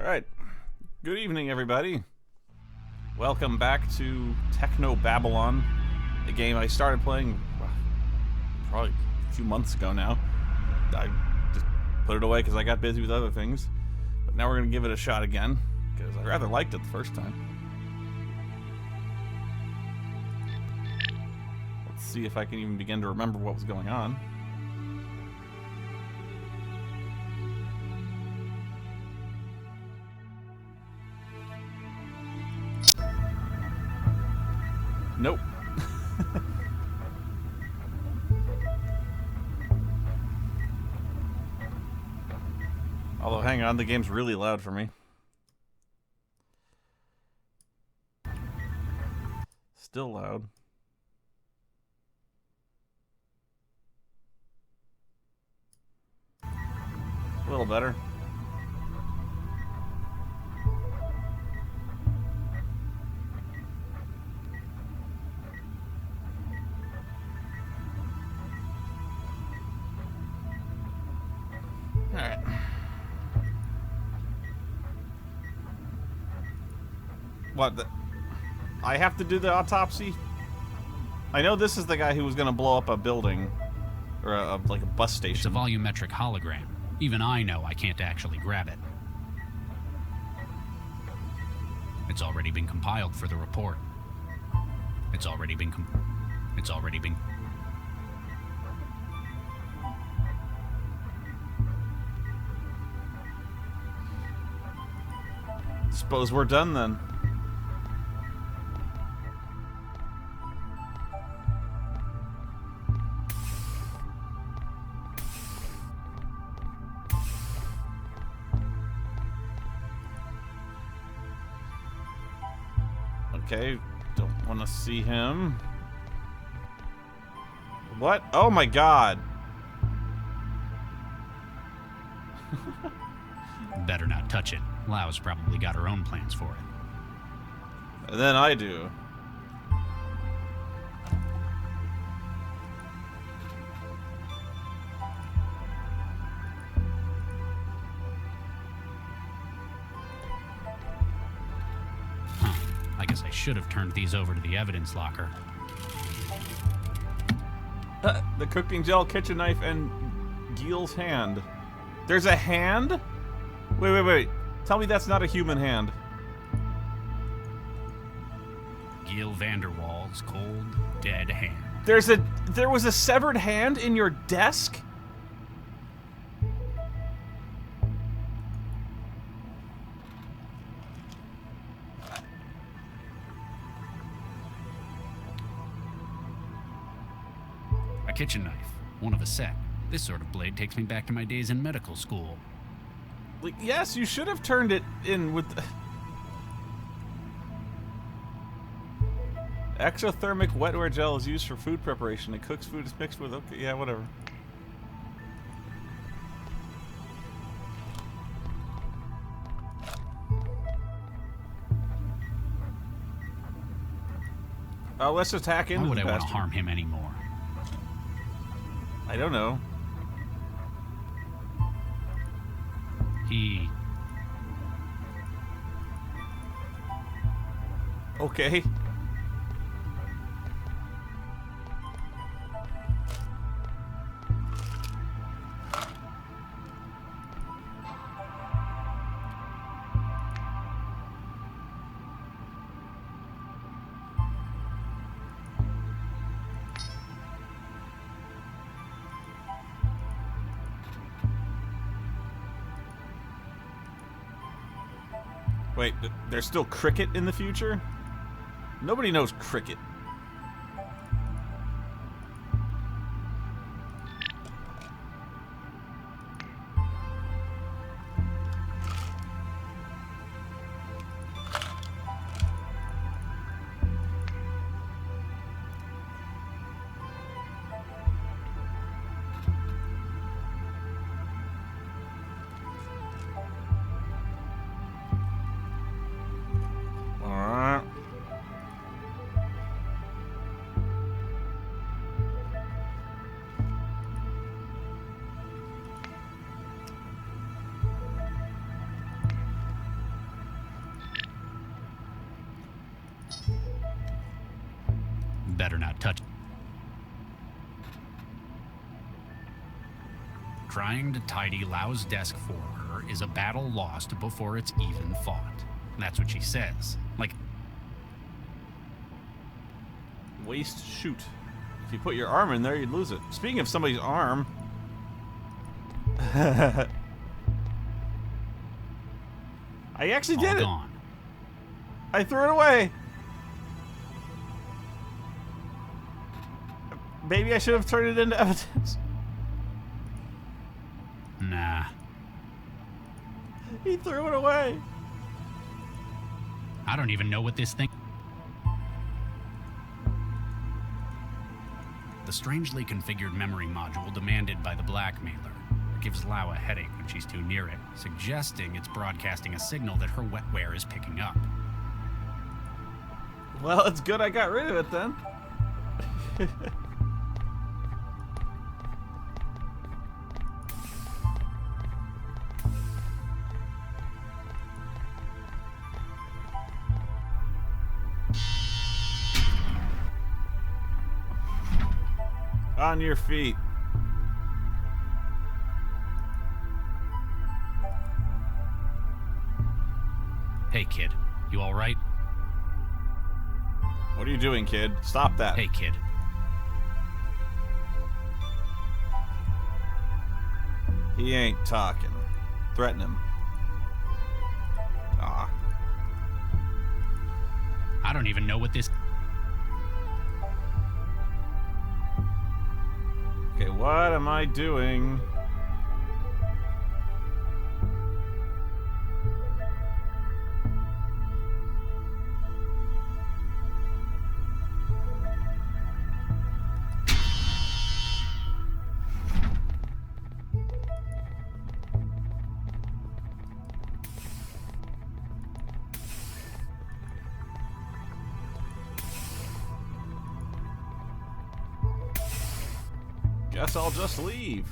Alright, good evening everybody. Welcome back to Technobabylon, a game I started playing probably a few months ago now. I just put it away because I got busy with other things. But now we're going to give it a shot again, because I rather liked it the first time. Let's see if I can even begin to remember what was going on. Nope. Although, hang on, the game's really loud for me. Still loud. A little better. Alright. What? I have to do the autopsy? I know this is the guy who was going to blow up a building. Or like a bus station. It's a volumetric hologram. Even I know I can't actually grab it. It's already been compiled for the report. It's already been Suppose we're done then. Okay, don't want to see him. What? Oh my god. Better not touch it. Lau's probably got her own plans for it. And then I do. I guess I should have turned these over to the evidence locker. The cooking gel, kitchen knife, and Gil's hand. There's a hand? Wait. Tell me that's not a human hand. Gil Vanderwaal's cold, dead hand. There was a severed hand in your desk? A kitchen knife. One of a set. This sort of blade takes me back to my days in medical school. Like, yes, you should have turned it in with... Exothermic wetware gel is used for food preparation. It cooks food is mixed with... Okay, yeah, whatever. Let's just hack into Why would the I want to bastard. harm him anymore? I don't know. He... Okay. Wait, there's still cricket in the future? Nobody knows cricket. Trying to tidy Lau's desk for her is a battle lost before it's even fought. That's what she says. Like, waist shoot. If you put your arm in there, you'd lose it. Speaking of somebody's arm... I actually did all it! gone. I threw it away! Maybe I should have turned it into evidence. Nah. He threw it away. I don't even know what this thing... The strangely configured memory module demanded by the Blackmailer gives Lau a headache when she's too near it, suggesting it's broadcasting a signal that her wetware is picking up. Well, it's good I got rid of it then. On your feet. Hey, kid. You alright? What are you doing, kid? Stop that. Hey, kid. He ain't talking. Threaten him. Ah. I don't even know what this... Okay, what am I doing? Guess I'll just leave.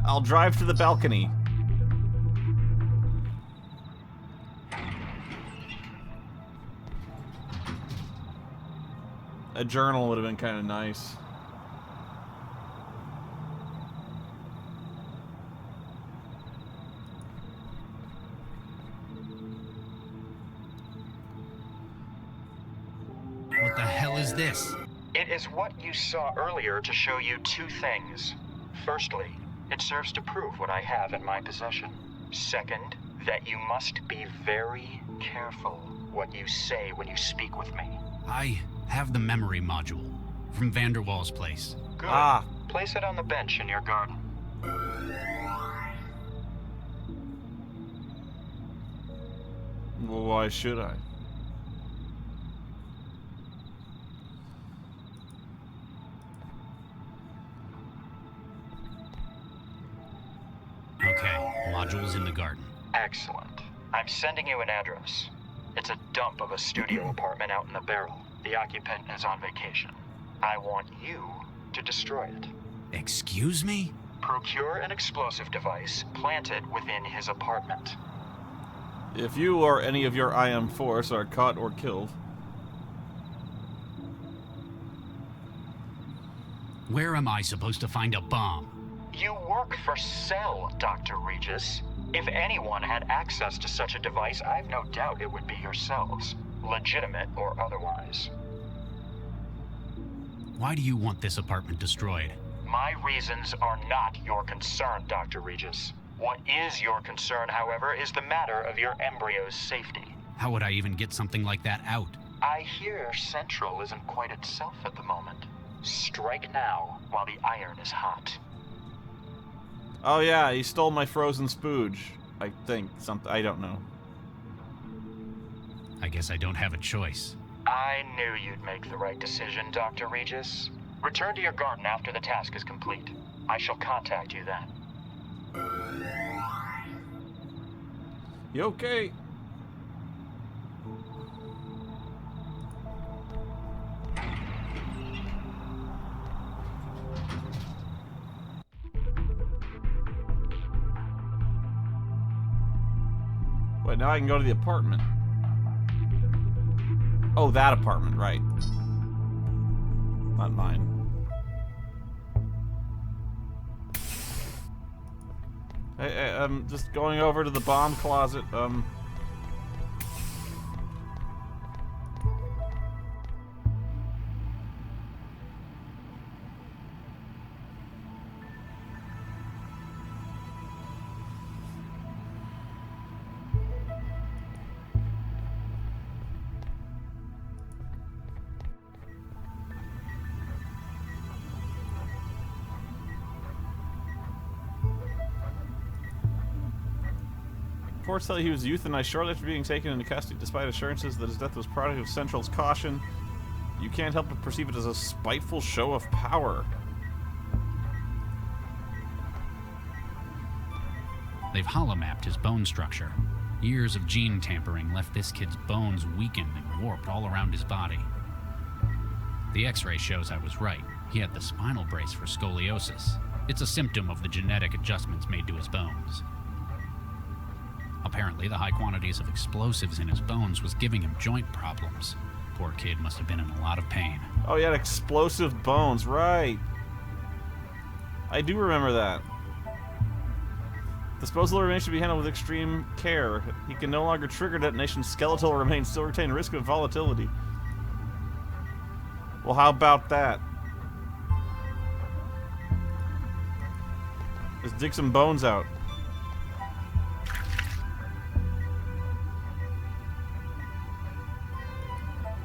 I'll drive to the balcony. A journal would have been kind of nice. What the hell is this? It is what you saw earlier to show you two things. Firstly, it serves to prove what I have in my possession. Second, that you must be very careful what you say when you speak with me. I have the memory module from Vanderwall's place. Good. Ah. Place it on the bench in your garden. Well, why should I? Okay, module's in the garden. Excellent. I'm sending you an address. It's a dump of a studio apartment out in the barrel. The occupant is on vacation. I want you to destroy it. Excuse me? Procure an explosive device, plant it within his apartment. If you or any of your IM force are caught or killed... Where am I supposed to find a bomb? You work for Cell, Dr. Regis. If anyone had access to such a device, I've no doubt it would be yourselves. Legitimate or otherwise. Why do you want this apartment destroyed? My reasons are not your concern, Dr. Regis. What is your concern, however, is the matter of your embryo's safety. How would I even get something like that out? I hear Central isn't quite itself at the moment. Strike now, while the iron is hot. Oh yeah, he stole my frozen spooge. I think. Something. I don't know. I guess I don't have a choice. I knew you'd make the right decision, Dr. Regis. Return to your garden after the task is complete. I shall contact you then. You okay? Wait, now I can go to the apartment. Oh, that apartment, right. Not mine. I'm just going over to the bomb closet. Reports tell he was euthanized shortly after being taken into custody, despite assurances that his death was product of Central's caution. You can't help but perceive it as a spiteful show of power. They've holomapped his bone structure. Years of gene tampering left this kid's bones weakened and warped all around his body. The X-ray shows I was right. He had the spinal brace for scoliosis. It's a symptom of the genetic adjustments made to his bones. Apparently, the high quantities of explosives in his bones was giving him joint problems. Poor kid must have been in a lot of pain. Oh, he had explosive bones, right. I do remember that. Disposal remains should be handled with extreme care. He can no longer trigger detonation. Skeletal remains still retain risk of volatility. Well, how about that? Let's dig some bones out.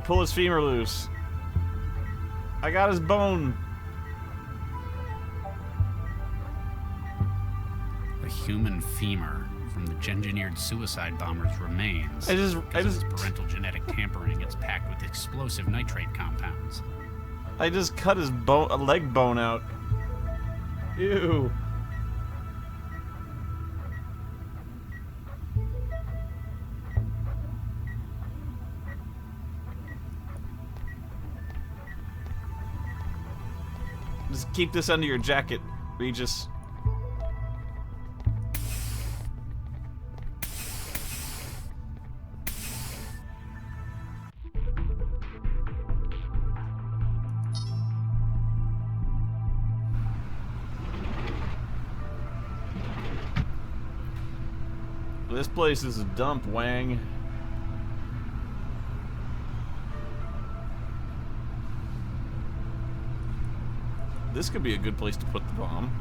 Pull his femur loose. I got his bone. The human femur from the engineered suicide bomber's remains. Because of his parental genetic tampering, it's packed with explosive nitrate compounds. I just cut his bone, a leg bone out. Ew. Just keep this under your jacket, Regis. This place is a dump, Wang. This could be a good place to put the bomb.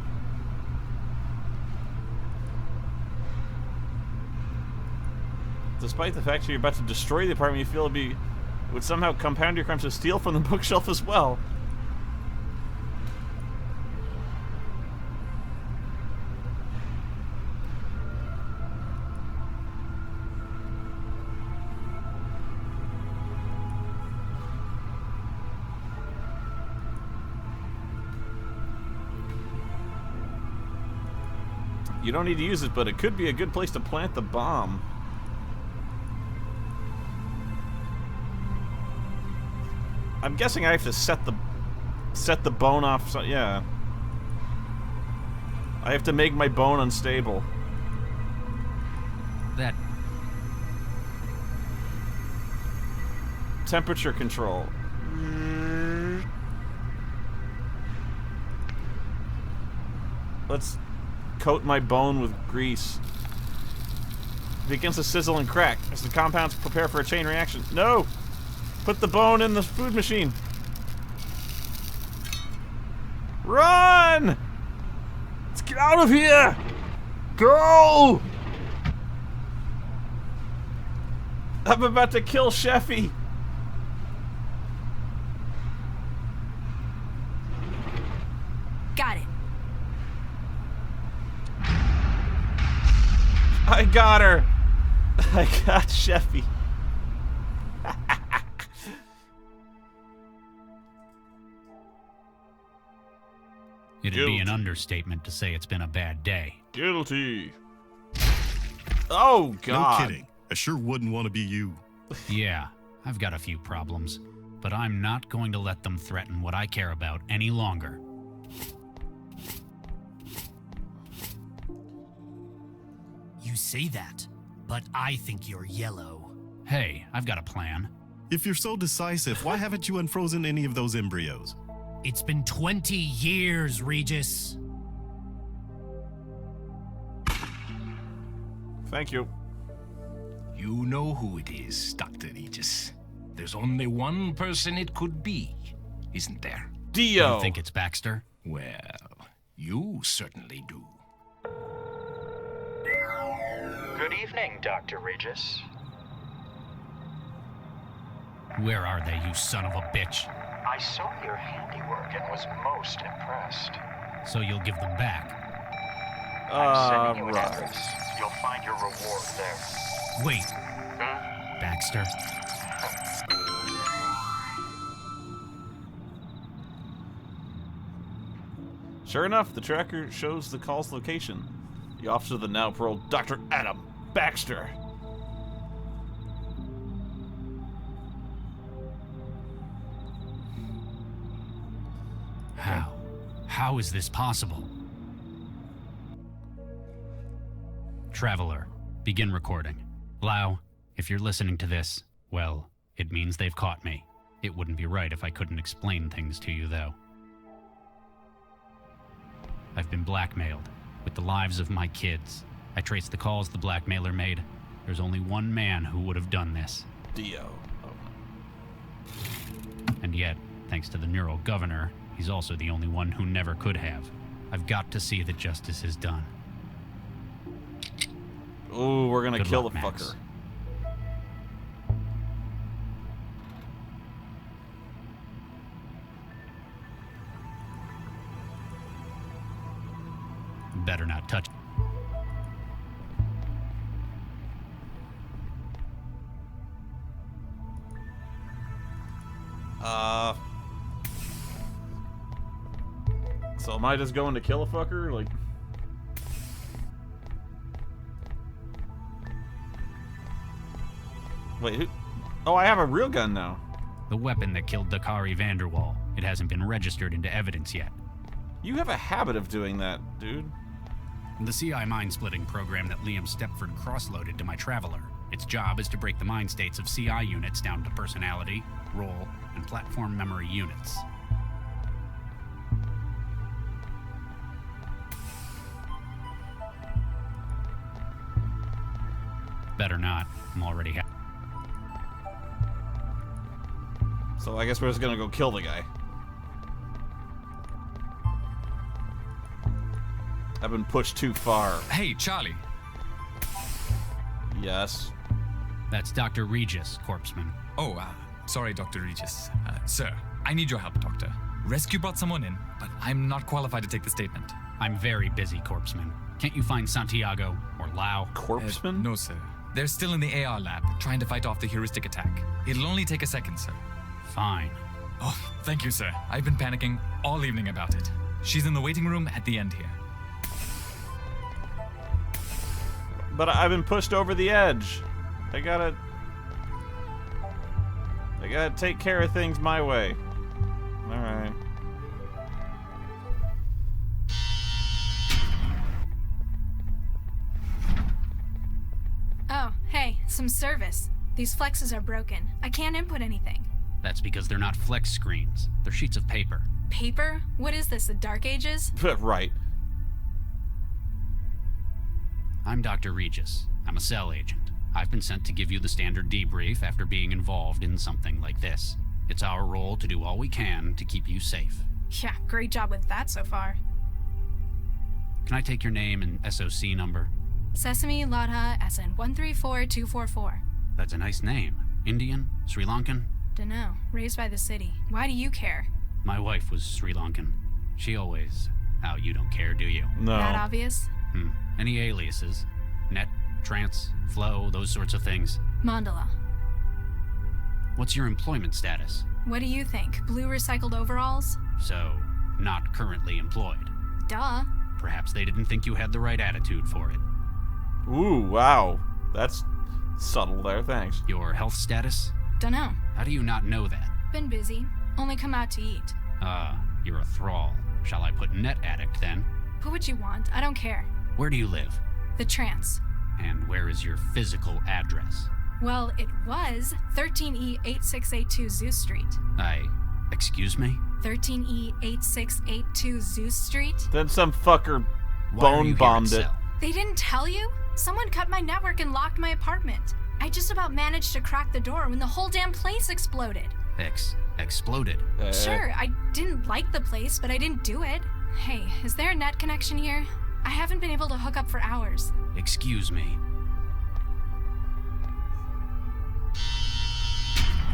Despite the fact you're about to destroy the apartment, you feel it would somehow compound your crime to steal from the bookshelf as well. You don't need to use it, but it could be a good place to plant the bomb. I'm guessing I have to set the bone off. So, yeah. I have to make my bone unstable. That temperature control. Let's coat my bone with grease. It begins to sizzle and crack as the compounds prepare for a chain reaction. No! Put the bone in the food machine. Run! Let's get out of here! Go! I'm about to kill Sheffy. Got it. I got her. I got Sheffy. It'd be an understatement to say it's been a bad day. Guilty. Oh, God. No kidding. I sure wouldn't want to be you. Yeah, I've got a few problems, but I'm not going to let them threaten what I care about any longer. You say that, but I think you're yellow. Hey, I've got a plan. If you're so decisive, why haven't you unfrozen any of those embryos? It's been 20 years, Regis. Thank you. You know who it is, Dr. Regis. There's only one person it could be, isn't there? Dio. You think it's Baxter? Well, you certainly do. Good evening, Dr. Regis. Where are they, you son of a bitch? I saw your handiwork and was most impressed. So you'll give them back. I'm sending you an Right. address. You'll find your reward there. Wait, Baxter. Sure enough, the tracker shows the call's location. The officer of the now paroled Dr. Adam Baxter. How? How is this possible? Traveler, begin recording. Lau, if you're listening to this, well, it means they've caught me. It wouldn't be right if I couldn't explain things to you, though. I've been blackmailed, with the lives of my kids. I traced the calls the blackmailer made. There's only one man who would have done this. Dio. Oh. And yet, thanks to the neural governor, he's also the only one who never could have. I've got to see that justice is done. Ooh, we're gonna Good kill luck, the Max. fucker. Better not touch. So am I just going to kill a fucker? Like... Wait, who? Oh, I have a real gun now. The weapon that killed Dakari Vanderwall. It hasn't been registered into evidence yet. You have a habit of doing that, dude. The CI mind-splitting program that Liam Stepford cross-loaded to my Traveler. Its job is to break the mind states of CI units down to personality, role, and platform memory units. Better not. I'm already So I guess we're just gonna go kill the guy. I've been pushed too far. Hey, Charlie. Yes. That's Dr. Regis, Corpseman. Oh, sorry, Dr. Regis. Sir, I need your help, Doctor. Rescue brought someone in, but I'm not qualified to take the statement. I'm very busy, Corpseman. Can't you find Santiago or Lau? Corpseman? No, sir. They're still in the AR lab, trying to fight off the heuristic attack. It'll only take a second, sir. Fine. Oh, thank you, sir. I've been panicking all evening about it. She's in the waiting room at the end here. But I've been pushed over the edge. I gotta take care of things my way. Alright. Oh, hey, some service. These flexes are broken. I can't input anything. That's because they're not flex screens. They're sheets of paper. Paper? What is this, the Dark Ages? Right. I'm Dr. Regis. I'm a cell agent. I've been sent to give you the standard debrief after being involved in something like this. It's our role to do all we can to keep you safe. Yeah, great job with that so far. Can I take your name and SOC number? Sesame Ladha SN 134244. That's a nice name. Indian? Sri Lankan? Dunno. Raised by the city. Why do you care? My wife was Sri Lankan. She always... Oh, you don't care, do you? No. That obvious? Any aliases? Net, trance, flow, those sorts of things? Mandala. What's your employment status? What do you think? Blue recycled overalls? So, not currently employed. Duh. Perhaps they didn't think you had the right attitude for it. Ooh, wow. That's subtle there, thanks. Your health status? Dunno. How do you not know that? Been busy. Only come out to eat. You're a thrall. Shall I put net addict then? Put what you want. I don't care. Where do you live? The trance. And where is your physical address? Well, it was 13E8682 Zoo Street. Excuse me? 13E8682 Zeus Street? Then some fucker Why are you bone here bombed at it. Cell? They didn't tell you? Someone cut my network and locked my apartment. I just about managed to crack the door when the whole damn place exploded. Exploded. Sure, I didn't like the place, but I didn't do it. Hey, is there a net connection here? I haven't been able to hook up for hours. Excuse me.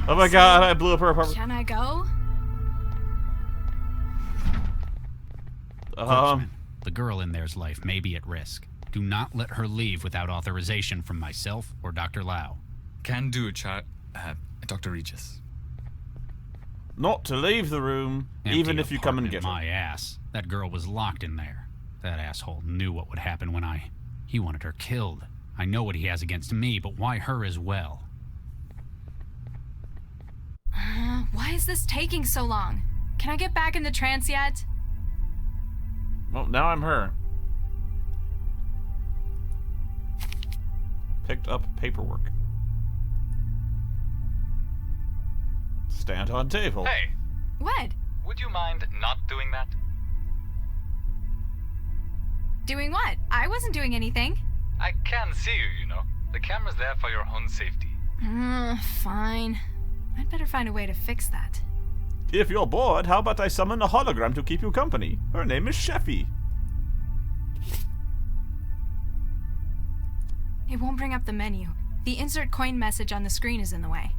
Oh my god, I blew up her apartment. Can I go? Kurtzman, the girl in there's life may be at risk. Do not let her leave without authorization from myself or Dr. Lau. Can do, Dr. Regis. Not to leave the room, Empty even if you come and apartment, get her. my ass. That girl was locked in there. That asshole knew what would happen when he wanted her killed. I know what he has against me, but why her as well? Why is this taking so long? Can I get back in the trance yet? Well, now I'm her. Picked up paperwork. Stand on table. Hey, What? would you mind not doing that? Doing what? I wasn't doing anything. I can see you, you know. The camera's there for your own safety. Fine. I'd better find a way to fix that. If you're bored, how about I summon a hologram to keep you company? Her name is Sheffy. It won't bring up the menu. The insert coin message on the screen is in the way.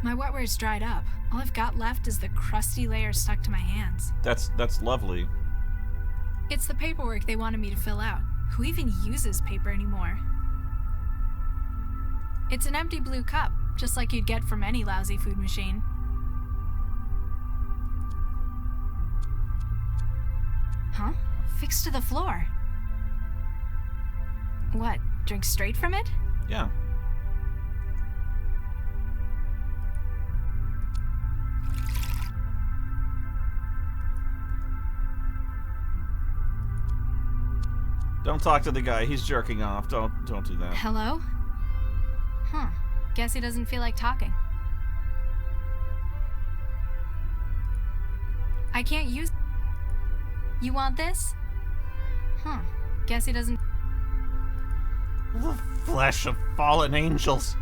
My wetware's dried up. All I've got left is the crusty layer stuck to my hands. That's lovely. It's the paperwork they wanted me to fill out. Who even uses paper anymore? It's an empty blue cup, just like you'd get from any lousy food machine. Huh? Fixed to the floor. What? Drink straight from it? Yeah. Don't talk to the guy. He's jerking off. Don't do that. Hello? Huh. Guess he doesn't feel like talking. I can't use... You want this? Huh. Guess he doesn't... The flesh of fallen angels.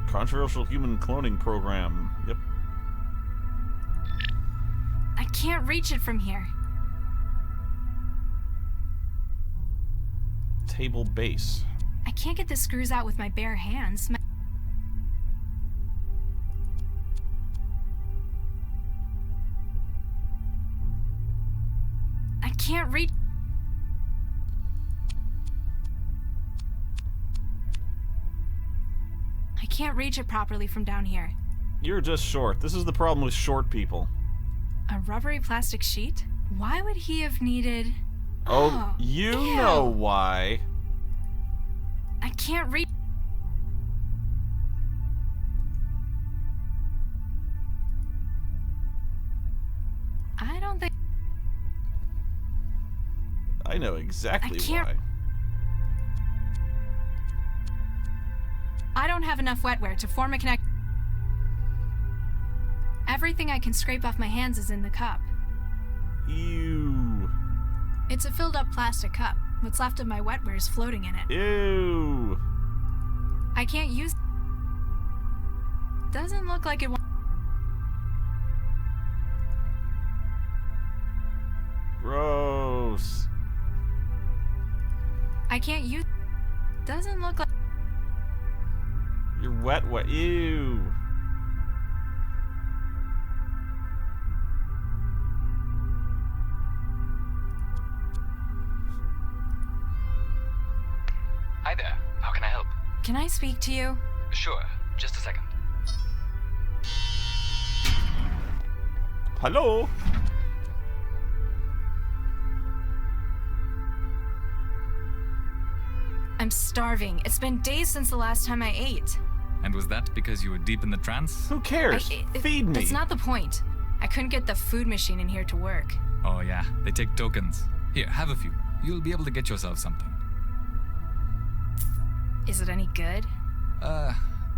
Controversial human cloning program. Yep. I can't reach it from here. Table base. I can't get the screws out with my bare hands. I can't reach... I can't reach it properly from down here. You're just short. This is the problem with short people. A rubbery plastic sheet? Why would he have needed... Oh, you ew. know why. I can't reach... I don't think... I know exactly I can't- why. I don't have enough wetware to form a connect... Everything I can scrape off my hands is in the cup. Ew. It's a filled-up plastic cup. What's left of my wetware is floating in it. Ew. I can't use... Doesn't look like it... Gross. I can't use... Doesn't look like... You're wet. Ew. Hi there. How can I help? Can I speak to you? Sure. Just a second. Hello? I'm starving. It's been days since the last time I ate. And was that because you were deep in the trance? Who cares? Feed me. That's not the point. I couldn't get the food machine in here to work. Oh yeah, they take tokens. Here, have a few. You'll be able to get yourself something. Is it any good?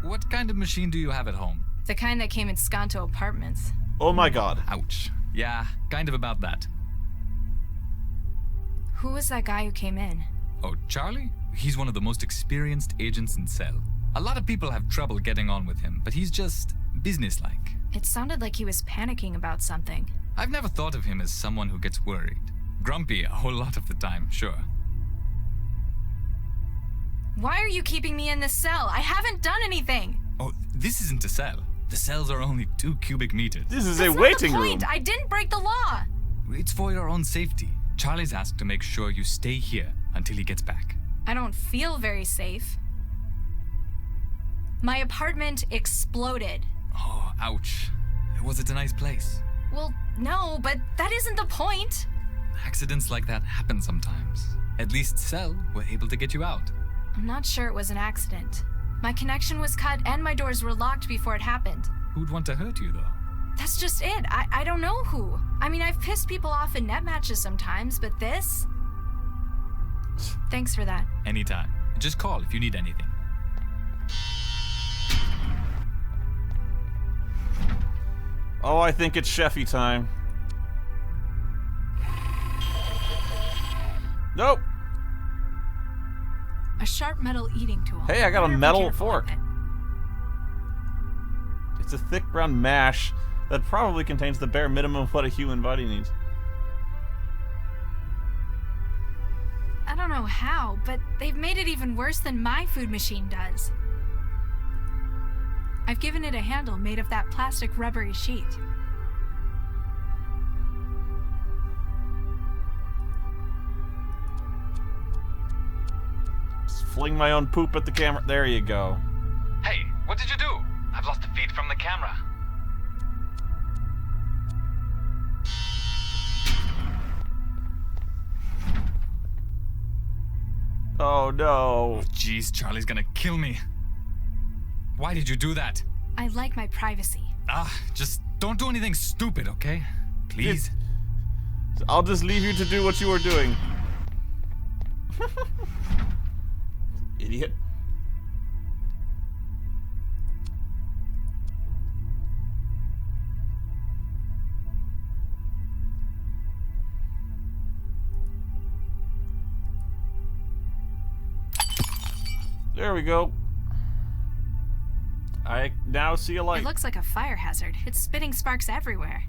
What kind of machine do you have at home? The kind that came in Skanto apartments. Oh my god. Ouch. Yeah, kind of about that. Who was that guy who came in? Oh, Charlie? He's one of the most experienced agents in Cell. A lot of people have trouble getting on with him, but he's just businesslike. It sounded like he was panicking about something. I've never thought of him as someone who gets worried. Grumpy a whole lot of the time, sure. Why are you keeping me in this cell? I haven't done anything! Oh, this isn't a cell. The cells are only 2 cubic meters. This is That's a not waiting the room. point. I didn't break the law! It's for your own safety. Charlie's asked to make sure you stay here until he gets back. I don't feel very safe. My apartment exploded. Oh, ouch. Was it a nice place? Well, no, but that isn't the point. Accidents like that happen sometimes. At least Cell were able to get you out. I'm not sure it was an accident. My connection was cut and my doors were locked before it happened. Who'd want to hurt you, though? That's just it. I don't know who. I mean, I've pissed people off in net matches sometimes, but this? Thanks for that. Anytime. Just call if you need anything. Oh, I think it's Sheffy time. Nope. A sharp metal eating tool. Hey, I got a Better be metal careful fork. with it. It's a thick brown mash that probably contains the bare minimum of what a human body needs. I don't know how, but they've made it even worse than my food machine does. I've given it a handle made of that plastic rubbery sheet. Just fling my own poop at the camera. There you go. Hey, what did you do? I've lost the feed from the camera. Oh no. Jeez, Charlie's gonna kill me. Why did you do that? I like my privacy. Just don't do anything stupid, okay? Please? I'll just leave you to do what you were doing. Idiot. There we go. I now see a light. It looks like a fire hazard. It's spitting sparks everywhere.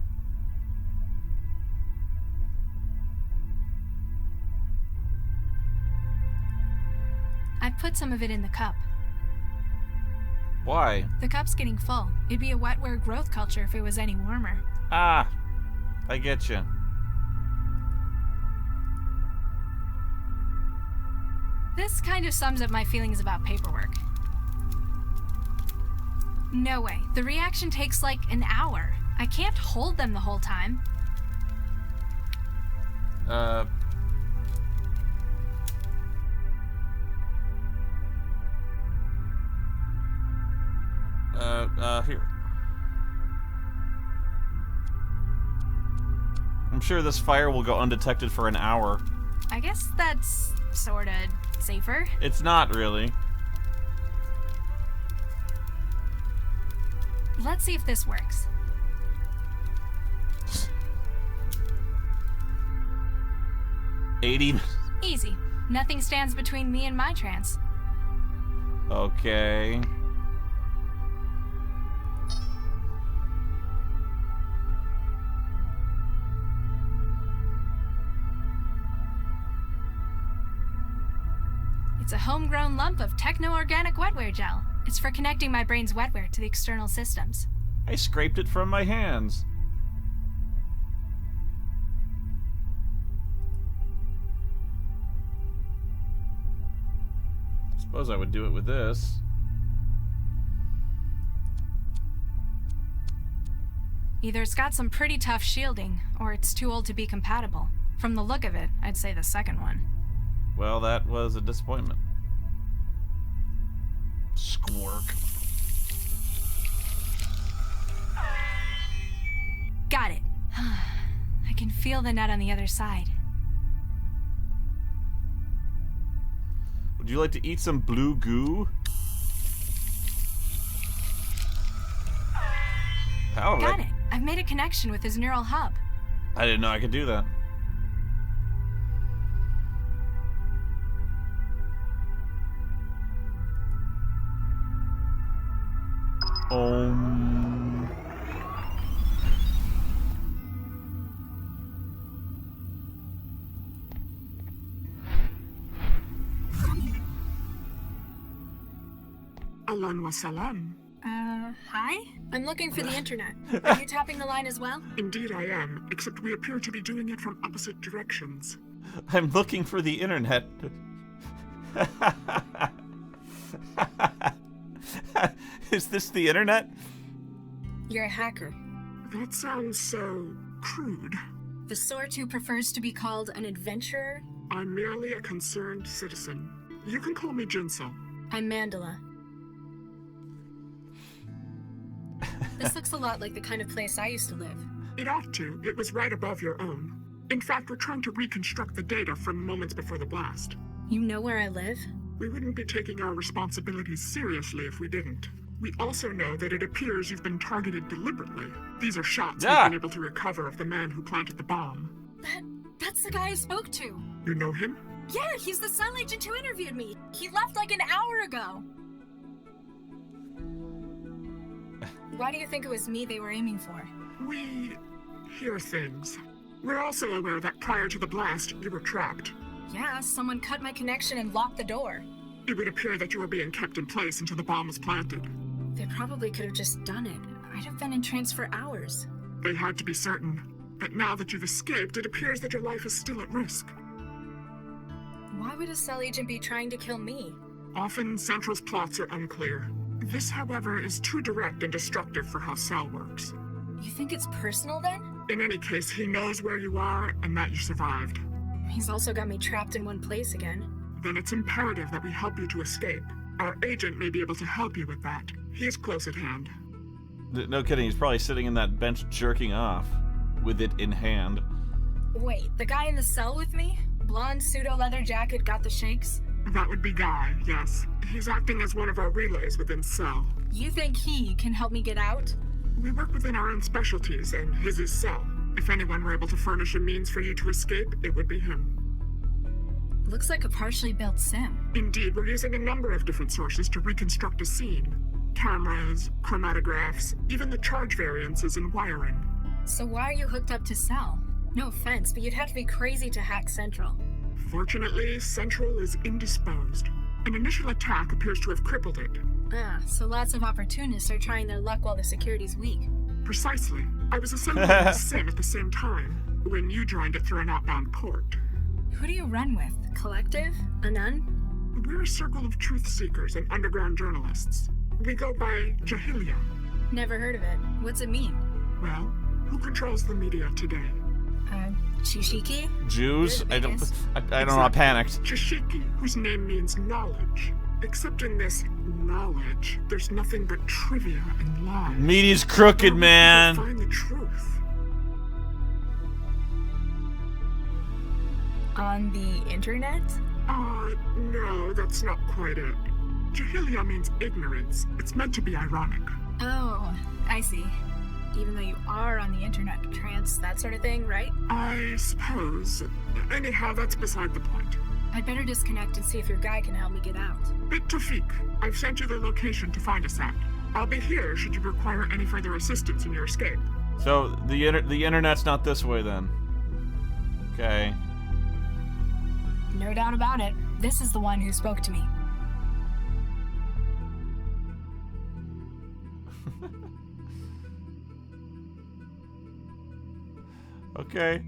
I've put some of it in the cup. Why? The cup's getting full. It'd be a wetware growth culture if it was any warmer. Ah, I get you. This kind of sums up my feelings about paperwork. No way. The reaction takes like an hour. I can't hold them the whole time. Here. I'm sure this fire will go undetected for an hour. I guess that's sorta safer. It's not really. Let's see if this works. $80. Easy. Nothing stands between me and my trance. Okay. It's a homegrown lump of techno-organic wetware gel. It's for connecting my brain's wetware to the external systems. I scraped it from my hands. Suppose I would do it with this. Either it's got some pretty tough shielding, or it's too old to be compatible. From the look of it, I'd say the second one. Well, that was a disappointment. Squirk. Got it. feel the net on the other side. Would you like to eat some blue goo? How? Got it. I've made a connection with his neural hub. I didn't know I could do that. Alan wa salam. Hi? I'm looking for the internet. Are you tapping the line as well? Indeed I am, except we appear to be doing it from opposite directions. I'm looking for the internet. Is this the internet? You're a hacker. That sounds so crude. The sort who prefers to be called an adventurer? I'm merely a concerned citizen. You can call me Jinsel. I'm Mandela. This looks a lot like the kind of place I used to live. It ought to. It was right above your own. In fact, we're trying to reconstruct the data from moments before the blast. You know where I live? We wouldn't be taking our responsibilities seriously if we didn't. We also know that it appears you've been targeted deliberately. These are shots we've been able to recover of the man who planted the bomb. That's the guy I spoke to. You know him? Yeah, he's the cell agent who interviewed me. He left like an hour ago. Why do you think it was me they were aiming for? We hear things. We're also aware that prior to the blast, you were trapped. Yeah, someone cut my connection and locked the door. It would appear that you were being kept in place until the bomb was planted. They probably could have just done it. I'd have been in trance for hours. They had to be certain. But now that you've escaped, it appears that your life is still at risk. Why would a cell agent be trying to kill me? Often, Central's plots are unclear. This, however, is too direct and destructive for how Cell works. You think it's personal, then? In any case, he knows where you are and that you survived. He's also got me trapped in one place again. Then it's imperative that we help you to escape. Our agent may be able to help you with that. He is close at hand. No kidding, he's probably sitting in that bench jerking off, with it in hand. Wait, the guy in the cell with me? Blonde pseudo-leather jacket, got the shakes? That would be Guy, yes. He's acting as one of our relays within Cell. You think he can help me get out? We work within our own specialties, and his is Cell. If anyone were able to furnish a means for you to escape, it would be him. Looks like a partially built sim. Indeed, we're using a number of different sources to reconstruct a scene. Cameras, chromatographs, even the charge variances and wiring. So why are you hooked up to Cell? No offense, but you'd have to be crazy to hack Central. Fortunately, Central is indisposed. An initial attack appears to have crippled it. Ah, so lots of opportunists are trying their luck while the security's weak. Precisely. I was assembling the sim at the same time, when you joined it through an outbound port. Who do you run with? Collective? A nun? We're a circle of truth seekers and underground journalists. We go by Jahilia. Never heard of it. What's it mean? Well, who controls the media today? Chishiki? Jews? I don't know, I panicked. Chishiki, whose name means knowledge. Except in this knowledge, there's nothing but trivia and lies. Media's crooked, man. Find the truth. On the internet? No, that's not quite it. Jahilia means ignorance. It's meant to be ironic. Oh, I see. Even though you are on the internet, trance, that sort of thing, right? I suppose. Anyhow, that's beside the point. I'd better disconnect and see if your guy can help me get out. Bit Tawfiq, I've sent you the location to find us at. I'll be here should you require any further assistance in your escape. So, the internet's not this way, then? Okay. No doubt about it. This is the one who spoke to me. Okay.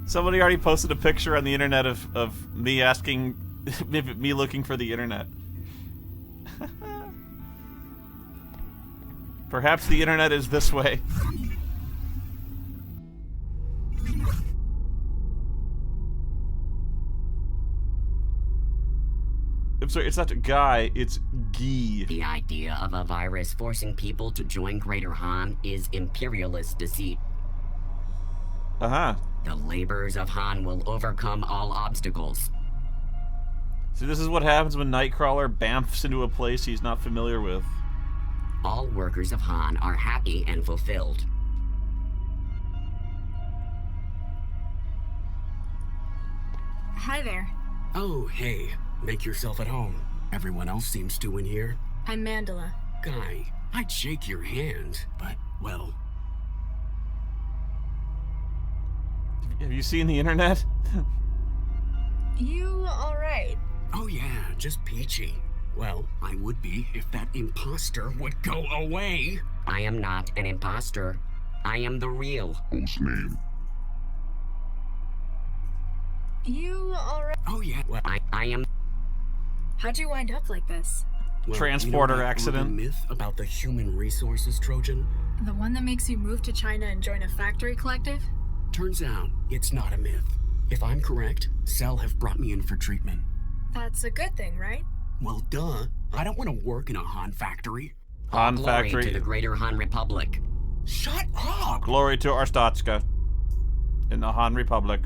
Somebody already posted a picture on the internet of me asking, me looking for the internet. Perhaps the internet is this way. I'm sorry, it's not Guy, it's Guy. The idea of a virus forcing people to join Greater Han is imperialist deceit. Uh-huh. The laborers of Han will overcome all obstacles. See, this is what happens when Nightcrawler bamfs into a place he's not familiar with. All workers of Han are happy and fulfilled. Hi there. Oh, hey. Make yourself at home. Everyone else seems to in here. I'm Mandela. Guy, I'd shake your hand, but, well... Have you seen the internet? You alright? Oh yeah, just peachy. Well, I would be if that imposter would go away. I am not an imposter. I am the real. Whose name? You alright? Oh yeah, well, I am... How'd you wind up like this? well, Transporter you know that accident. urban myth about the human resources Trojan? The one that makes you move to China and join a factory collective? Turns out, it's not a myth. If I'm correct, Cell have brought me in for treatment. That's a good thing, right? Well, duh. I don't want to work in a Han factory. Han Glory factory. to the Greater Han Republic. Shut up! Glory to Arstotzka. In the Han Republic.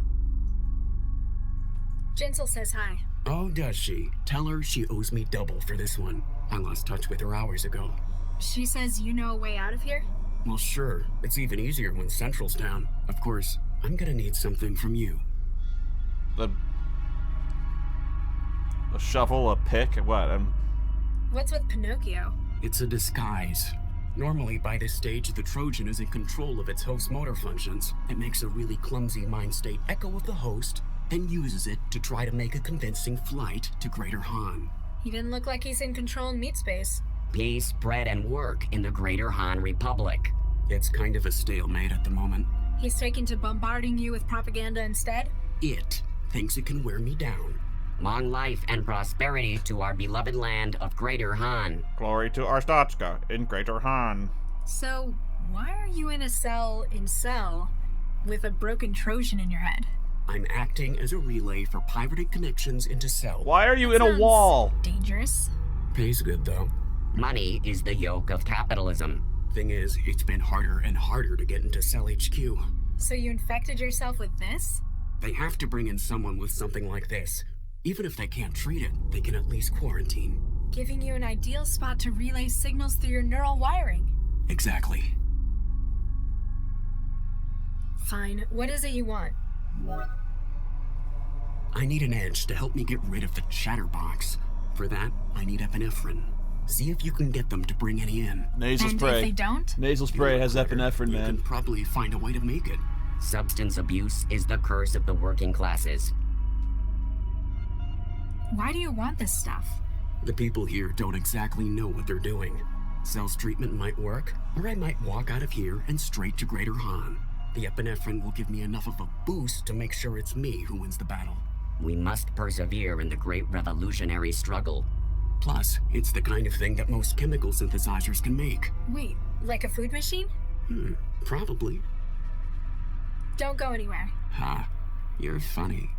Jinsel says hi. Oh, does she? Tell her she owes me double for this one. I lost touch with her hours ago. She says you know a way out of here? Well, sure. It's even easier when Central's down. Of course, I'm gonna need something from you. A shovel, a pick, what? What's with Pinocchio? It's a disguise. Normally, by this stage, the Trojan is in control of its host motor functions. It makes a really clumsy mind state echo of the host, then uses it to try to make a convincing flight to Greater Han. He didn't look like he's in control in meat space. Peace, bread, and work in the Greater Han Republic. It's kind of a stalemate at the moment. He's taken to bombarding you with propaganda instead? It thinks it can wear me down. Long life and prosperity to our beloved land of Greater Han. Glory to Arstotzka in Greater Han. So, why are you in a cell in Cell with a broken Trojan in your head? I'm acting as a relay for pirated connections into Cell. Why are you in a wall? Dangerous. Pays good, though. Money is the yoke of capitalism. Thing is, it's been harder and harder to get into Cell HQ. So you infected yourself with this? They have to bring in someone with something like this. Even if they can't treat it, they can at least quarantine. Giving you an ideal spot to relay signals through your neural wiring. Exactly. Fine. What is it you want? I need an edge to help me get rid of the chatterbox. For that, I need epinephrine. See if you can get them to bring any in. Nasal And spray. if they don't? Nasal spray has epinephrine, You man. can probably find a way to make it. Substance abuse is the curse of the working classes. Why do you want this stuff? The people here don't exactly know what they're doing. Cell's treatment might work, or I might walk out of here and straight to Greater Han. The epinephrine will give me enough of a boost to make sure it's me who wins the battle. We must persevere in the great revolutionary struggle. Plus, it's the kind of thing that most chemical synthesizers can make. Wait, like a food machine? Probably. Don't go anywhere. Ha, you're funny.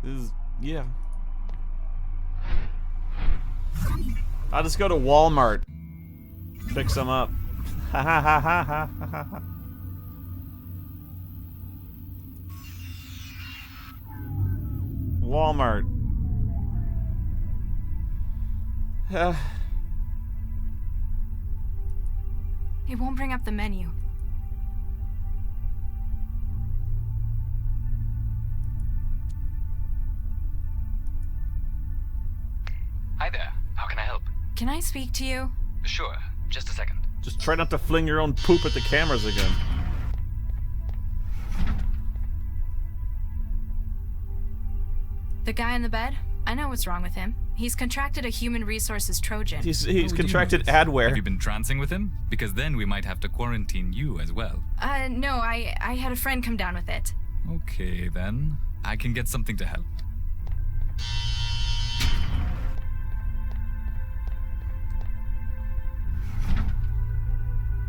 This is, yeah. I'll just go to Walmart. Pick some up. Ha ha ha ha ha ha ha. Walmart. It won't bring up the menu. Hi there. How can I help? Can I speak to you? Sure. Just a second. Just try not to fling your own poop at the cameras again. The guy in the bed? I know what's wrong with him. He's contracted a human resources Trojan. He's Oh, do you know contracted this? adware. Have you been trancing with him? Because then we might have to quarantine you as well. No, I had a friend come down with it. Okay, then. I can get something to help.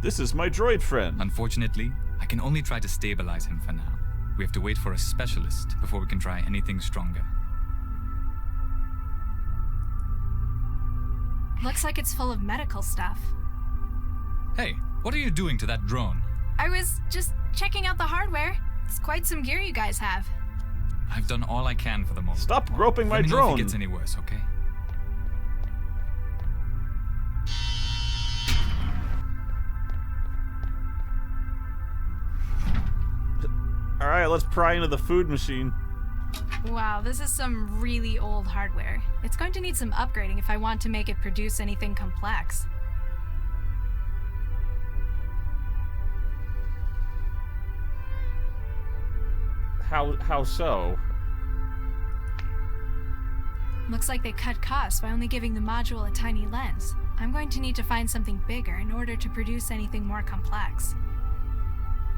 This is my droid friend. Unfortunately, I can only try to stabilize him for now. We have to wait for a specialist before we can try anything stronger. Looks like it's full of medical stuff. Hey, what are you doing to that drone? I was just checking out the hardware. It's quite some gear you guys have. I've done all I can for the moment. Stop groping my Let me know drone. if it gets any worse, okay? Alright, let's pry into the food machine. Wow, this is some really old hardware. It's going to need some upgrading if I want to make it produce anything complex. How so? Looks like they cut costs by only giving the module a tiny lens. I'm going to need to find something bigger in order to produce anything more complex.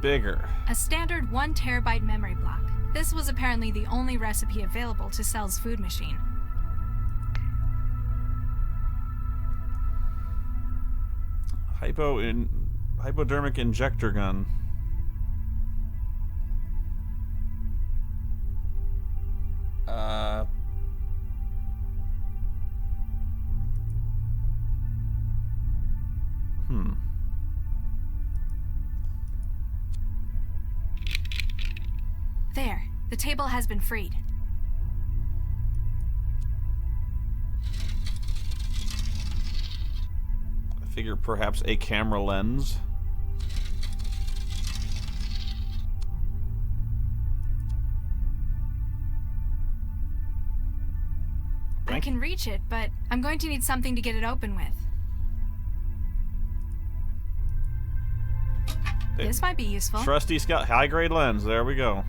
Bigger. A standard 1 terabyte memory block. This was apparently the only recipe available to Cell's food machine. Hypodermic injector gun. There, the table has been freed. I figure perhaps a camera lens. I can reach it, but I'm going to need something to get it open with. This might be useful. Trusty Scout high-grade lens. There we go.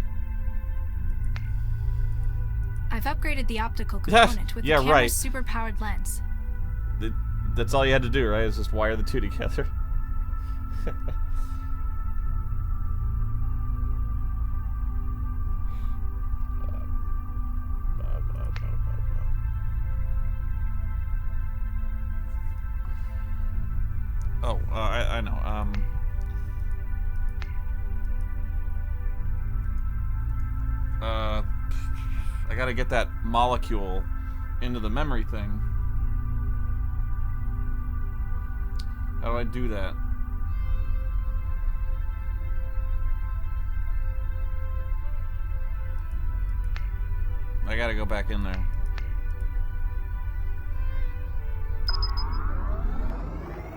I've upgraded the optical component with the camera's super-powered lens. That's all you had to do, right? Is just wire the two together. I know. I gotta get that molecule into the memory thing. How do I do that? I gotta go back in there.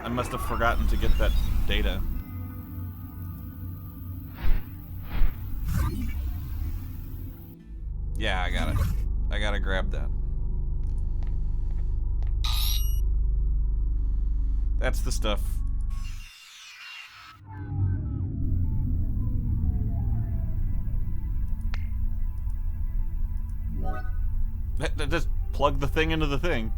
I must have forgotten to get that data. Yeah, I got it. I gotta grab that. That's the stuff. Just plug the thing into the thing.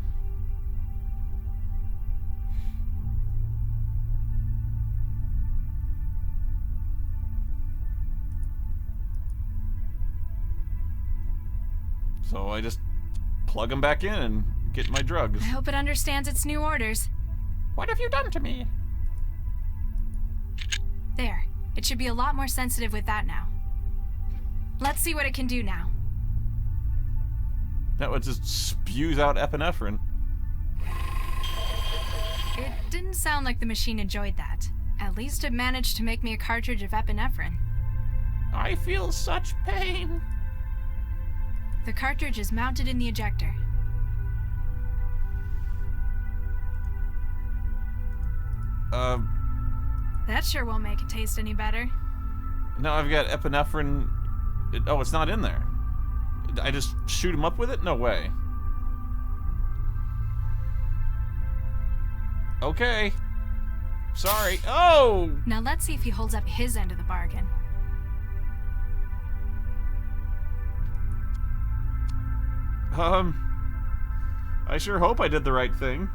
So I just plug them back in and get my drugs. I hope it understands its new orders. What have you done to me? There. It should be a lot more sensitive with that now. Let's see what it can do now. No, it just spews out epinephrine. It didn't sound like the machine enjoyed that. At least it managed to make me a cartridge of epinephrine. I feel such pain. The cartridge is mounted in the ejector. That sure won't make it taste any better. No, I've got epinephrine. Oh, it's not in there. I just shoot him up with it? No way. Okay. Sorry. Oh! Now let's see if he holds up his end of the bargain. I sure hope I did the right thing.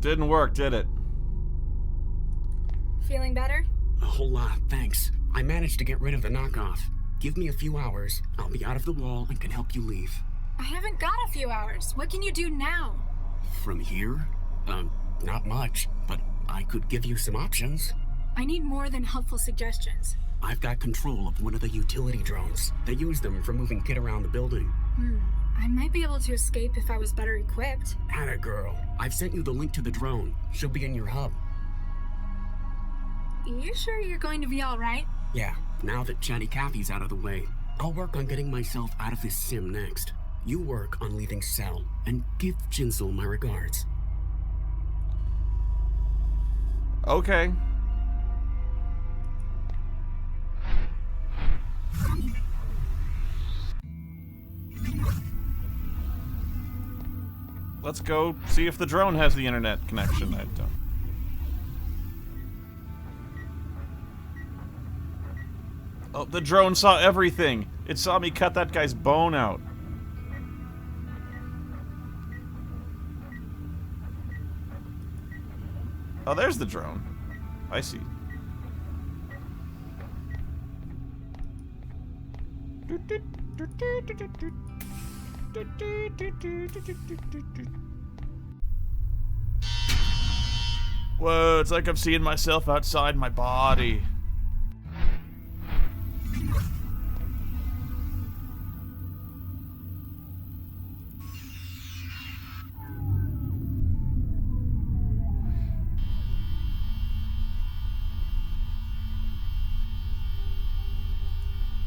Didn't work, did it? Feeling better? A whole lot, thanks. I managed to get rid of the knockoff. Give me a few hours. I'll be out of the wall and can help you leave. I haven't got a few hours. What can you do now? From here? Not much, but I could give you some options. I need more than helpful suggestions. I've got control of one of the utility drones. They use them for moving Kid around the building. I might be able to escape if I was better equipped. Atta girl. I've sent you the link to the drone. She'll be in your hub. You sure you're going to be alright? Yeah, now that Chatty Cathy's out of the way, I'll work on getting myself out of this sim next. You work on leaving Cell, and give Jinsel my regards. Okay. Let's go see if the drone has the internet connection. I don't. Oh, the drone saw everything. It saw me cut that guy's bone out. Oh, there's the drone. I see. Whoa, it's like I'm seeing myself outside my body.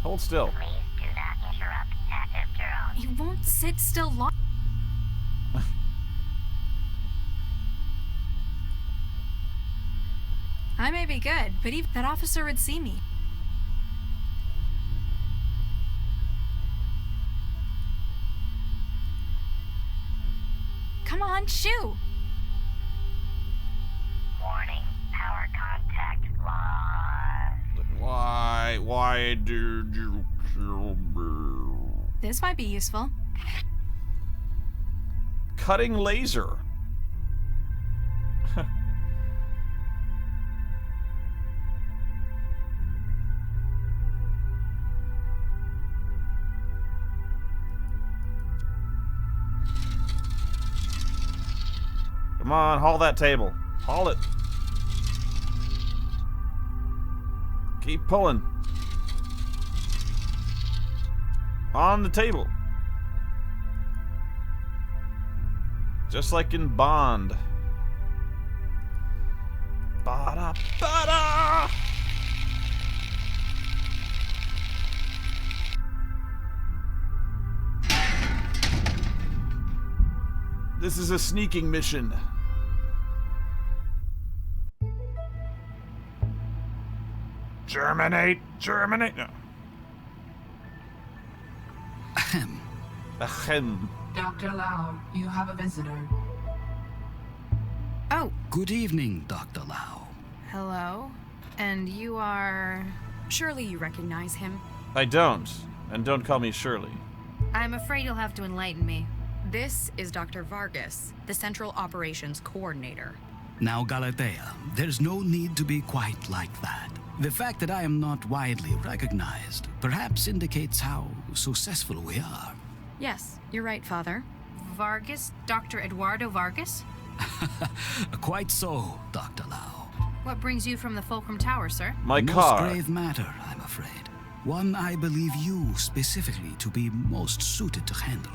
Hold still. Please do not interrupt active drone. You won't sit still long. I may be good, but even that officer would see me. Come on, shoo! Warning, power contact lost. Why did you kill me? This might be useful. Cutting laser. Come on, haul that table. Haul it. Keep pulling. On the table. Just like in Bond. Ba-da, ba-da! This is a sneaking mission. Germinate! Germinate! No. Ahem. Ahem. Dr. Lau, you have a visitor. Oh. Good evening, Dr. Lau. Hello? And you are... Surely you recognize him. I don't. And don't call me Shirley. I'm afraid you'll have to enlighten me. This is Dr. Vargas, the Central Operations Coordinator. Now, Galatea, there's no need to be quite like that. The fact that I am not widely recognized perhaps indicates how successful we are. Yes, you're right, Father. Vargas? Dr. Eduardo Vargas? Quite so, Dr. Lau. What brings you from the Fulcrum Tower, sir? My Most car. grave matter, I'm afraid. One I believe you specifically to be most suited to handle.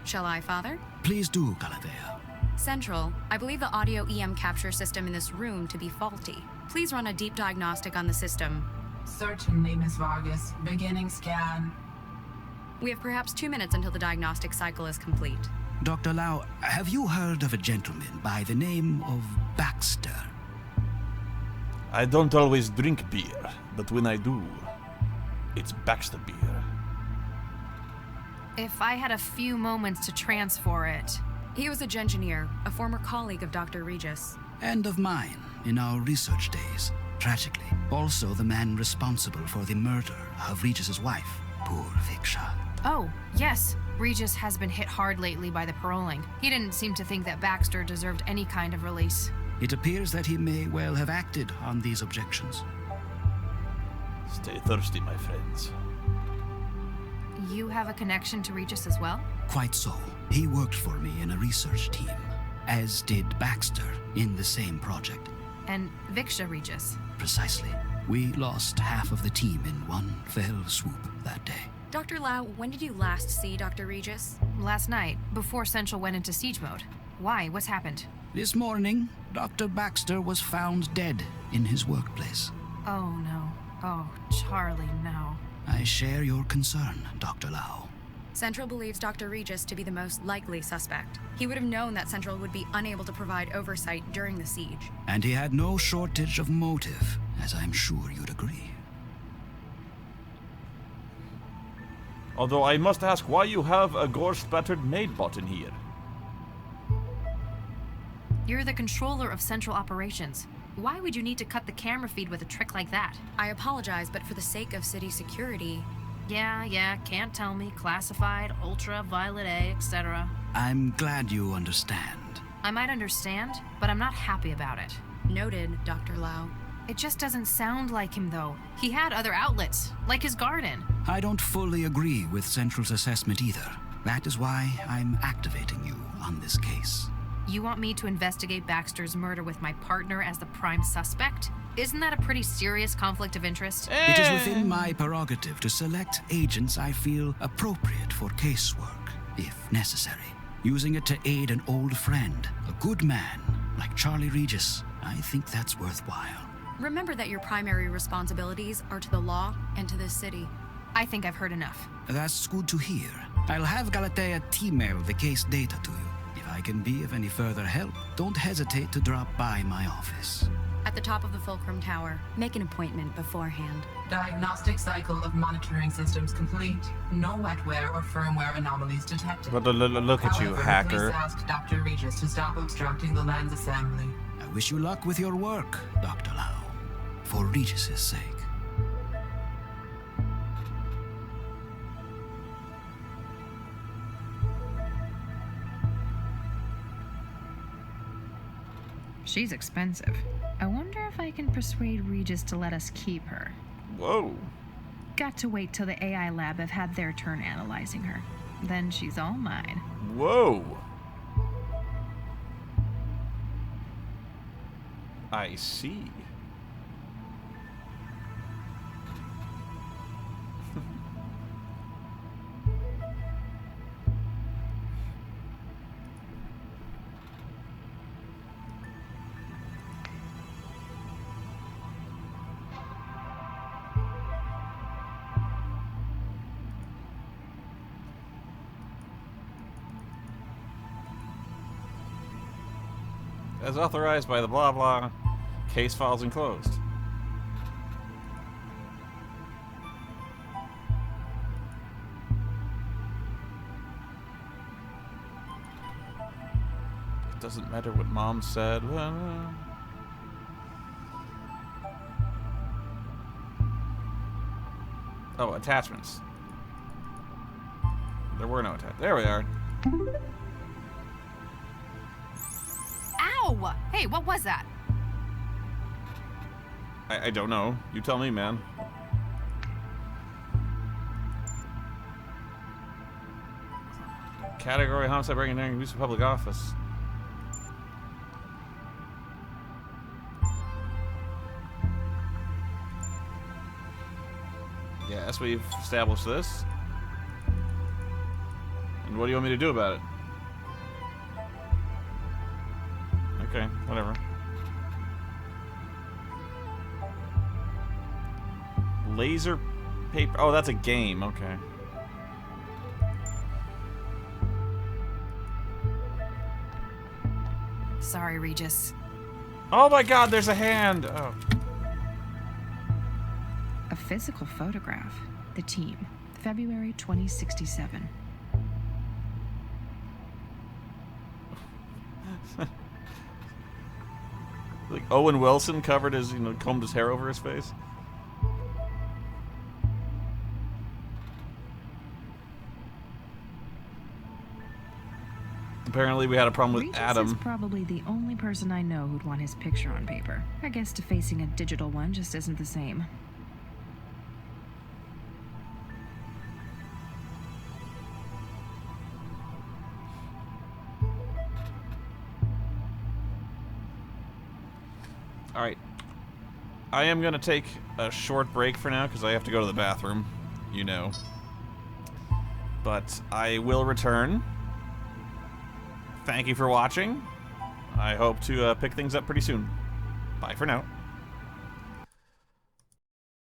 Shall I, Father? Please do, Galatea. Central, I believe the audio EM capture system in this room to be faulty. Please run a deep diagnostic on the system. Certainly, Miss Vargas. Beginning scan. We have perhaps 2 minutes until the diagnostic cycle is complete. Dr. Lau, have you heard of a gentleman by the name of Baxter? I don't always drink beer, but when I do, it's Baxter beer. If I had a few moments to transfer it. He was a engineer, a former colleague of Dr. Regis. And of mine, in our research days, tragically. Also the man responsible for the murder of Regis's wife, poor Viksha. Oh, yes. Regis has been hit hard lately by the paroling. He didn't seem to think that Baxter deserved any kind of release. It appears that he may well have acted on these objections. Stay thirsty, my friends. You have a connection to Regis as well? Quite so. He worked for me in a research team, as did Baxter in the same project. And Viksha, Regis. Precisely. We lost half of the team in one fell swoop that day. Dr. Lau, when did you last see Dr. Regis? Last night, before Central went into siege mode. Why? What's happened? This morning, Dr. Baxter was found dead in his workplace. Oh, no. Oh, Charlie, no. I share your concern, Dr. Lau. Central believes Dr. Regis to be the most likely suspect. He would have known that Central would be unable to provide oversight during the siege. And he had no shortage of motive, as I'm sure you'd agree. Although I must ask why you have a gore-spattered maid bot in here. You're the controller of Central Operations. Why would you need to cut the camera feed with a trick like that? I apologize, but for the sake of city security... Yeah, can't tell me. Classified, ultra, violet A, etc. I'm glad you understand. I might understand, but I'm not happy about it. Noted, Dr. Lau. It just doesn't sound like him, though. He had other outlets, like his garden. I don't fully agree with Central's assessment either. That is why I'm activating you on this case. You want me to investigate Baxter's murder with my partner as the prime suspect? Isn't that a pretty serious conflict of interest? It is within my prerogative to select agents I feel appropriate for casework, if necessary. Using it to aid an old friend, a good man, like Charlie Regis, I think that's worthwhile. Remember that your primary responsibilities are to the law and to this city. I think I've heard enough. That's good to hear. I'll have Galatea email the case data to you. If I can be of any further help, don't hesitate to drop by my office. At the top of the Fulcrum Tower. Make an appointment beforehand. Diagnostic cycle of monitoring systems complete. No wetware or firmware anomalies detected. But look at you, hacker. Please ask Dr. Regis to stop obstructing the land's assembly. I wish you luck with your work, Dr. Lau. For Regis's sake. She's expensive. I wonder if I can persuade Regis to let us keep her. Whoa. Got to wait till the AI lab have had their turn analyzing her. Then she's all mine. Whoa. I see. As authorized by the blah blah, case files enclosed. It doesn't matter what Mom said. Oh, attachments. There were no attachments. There we are. Ow! Hey, what was that? I don't know. You tell me, man. Category homicide, breaking and entering, use of public office. Yes, we've established this. And what do you want me to do about it? Okay, whatever. Laser paper. Oh, that's a game. Okay. Sorry, Regis. Oh my God, there's a hand. Oh. A physical photograph. The team. February 2067. Like Owen Wilson covered his, combed his hair over his face. Apparently we had a problem with Regis Adam. is probably the only person I know who'd want his picture on paper. I guess defacing a digital one just isn't the same. Alright. I am going to take a short break for now because I have to go to the bathroom. You know. But I will return. Thank you for watching. I hope to pick things up pretty soon. Bye for now.